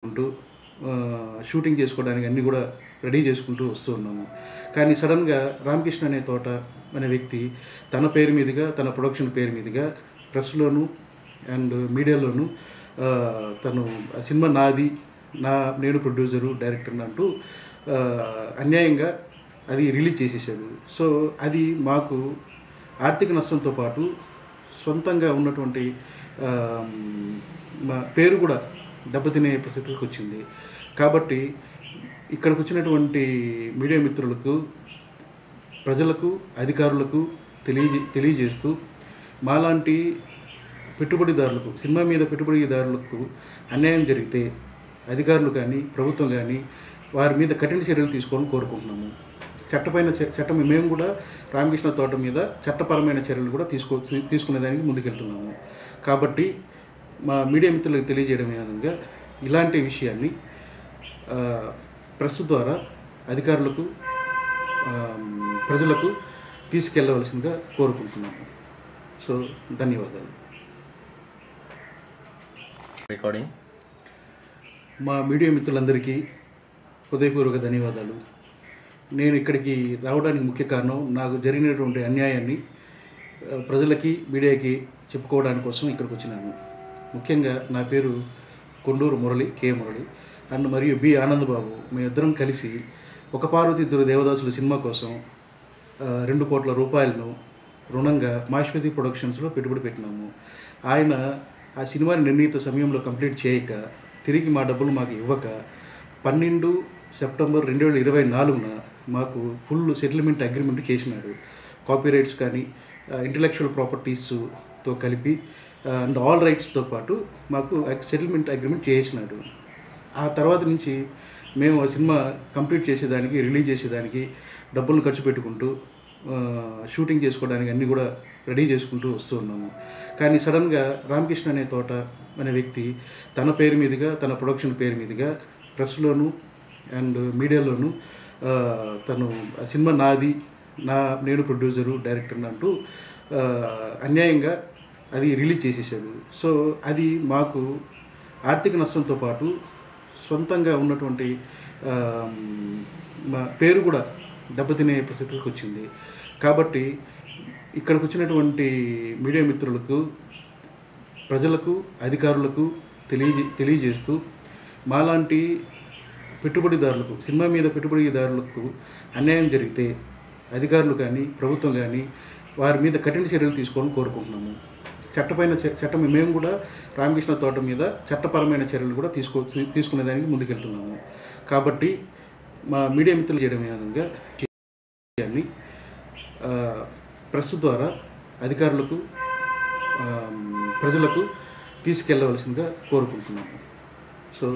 ఉంటూ షూటింగ్ చేసుకోవడానికి అన్నీ కూడా రెడీ చేసుకుంటూ వస్తూ ఉన్నాము. కానీ సడన్గా రామకృష్ణ అనే తోట అనే వ్యక్తి తన పేరు మీదుగా, తన ప్రొడక్షన్ పేరు మీదుగా ప్రెస్లోను అండ్ మీడియాలోను తను సినిమా నాది, నేను ప్రొడ్యూసరు, డైరెక్టర్ అంటూ అన్యాయంగా అది రిలీజ్ చేసేసారు. సో అది మాకు ఆర్థిక నష్టంతో పాటు సొంతంగా ఉన్నటువంటి మా పేరు కూడా దెబ్బతినే పరిస్థితికి వచ్చింది. కాబట్టి ఇక్కడికి వచ్చినటువంటి మీడియా మిత్రులకు, ప్రజలకు, అధికారులకు తెలియజేస్తూ మాలాంటి పెట్టుబడిదారులకు, సినిమా మీద పెట్టుబడిదారులకు అన్యాయం జరిగితే అధికారులు కానీ, ప్రభుత్వం కానీ వారి మీద కఠిన చర్యలు తీసుకోవాలని కోరుకుంటున్నాము. చట్టం మేము కూడా రామకృష్ణ తోట మీద చట్టపరమైన చర్యలు కూడా తీసుకునేదానికి ముందుకెళ్తున్నాము. కాబట్టి మా మీడియా మిత్రులకు తెలియజేయడం విధంగా ఇలాంటి విషయాన్ని ప్రెస్ ద్వారా అధికారులకు, ప్రజలకు తీసుకెళ్లవలసిందిగా కోరుకుంటున్నాము. సో ధన్యవాదాలు. రికార్డింగ్. మా మీడియా మిత్రులందరికీ హృదయపూర్వక ధన్యవాదాలు. నేను ఇక్కడికి రావడానికి ముఖ్య కారణం నాకు జరిగినటువంటి అన్యాయాన్ని ప్రజలకి, మీడియాకి చెప్పుకోవడానికి కోసం ఇక్కడికి వచ్చినాను. ముఖ్యంగా నా పేరు కొండూరు మురళి, కే మురళి అండ్ మరియు బి ఆనందబాబు. మేమిద్దరం కలిసి ఒక పార్వతి ఇద్దరు దేవదాసులు సినిమా కోసం 2 కోట్ల రూపాయలను రుణంగా మాశ్వతి ప్రొడక్షన్స్లో పెట్టుబడి పెట్టినాము. ఆయన ఆ సినిమాని నిర్ణీత సమయంలో కంప్లీట్ చేయక, తిరిగి మా డబ్బులు మాకు ఇవ్వక 12 సెప్టెంబర్ 2024న మాకు ఫుల్ సెటిల్మెంట్ అగ్రిమెంట్ చేసినాడు. కాపీరైట్స్ కానీ, ఇంటలెక్చువల్ ప్రాపర్టీస్తో కలిపి అండ్ ఆల్ రైట్స్తో పాటు మాకు సెటిల్మెంట్ అగ్రిమెంట్ చేసినాడు. ఆ తర్వాత నుంచి మేము ఆ సినిమా కంప్లీట్ చేసేదానికి, రిలీజ్ చేసేదానికి డబ్బులను ఖర్చు పెట్టుకుంటూ షూటింగ్ చేసుకోవడానికి అన్నీ కూడా రెడీ చేసుకుంటూ వస్తూ ఉన్నాము. కానీ సడన్గా రామకృష్ణ అనే తోట అనే వ్యక్తి తన పేరు మీదుగా, తన ప్రొడక్షన్ పేరు మీదుగా ప్రెస్లోను అండ్ మీడియాలోను తను సినిమా నాది, నేను ప్రొడ్యూసరు, డైరెక్టర్ అంటూ అన్యాయంగా అది రిలీజ్ చేసేసారు. సో అది మాకు ఆర్థిక నష్టంతో పాటు సొంతంగా ఉన్నటువంటి మా పేరు కూడా దెబ్బతినే పరిస్థితికి వచ్చింది. కాబట్టి ఇక్కడికి వచ్చినటువంటి మీడియా మిత్రులకు, ప్రజలకు, అధికారులకు తెలియజేస్తూ మాలాంటి పెట్టుబడిదారులకు, సినిమా మీద పెట్టుబడిదారులకు అన్యాయం జరిగితే అధికారులు కానీ, ప్రభుత్వం కానీ వారి మీద కఠిన చర్యలు తీసుకోవాలని కోరుకుంటున్నాము. చట్టం మేము కూడా రామకృష్ణ తోట మీద చట్టపరమైన చర్యలు కూడా తీసుకునేదానికి ముందుకెళ్తున్నాము. కాబట్టి మా మీడియా మిత్రులు చేయడం విధంగా ప్రెస్ ద్వారా అధికారులకు, ప్రజలకు తీసుకెళ్లవలసిందిగా కోరుకుంటున్నాము. సో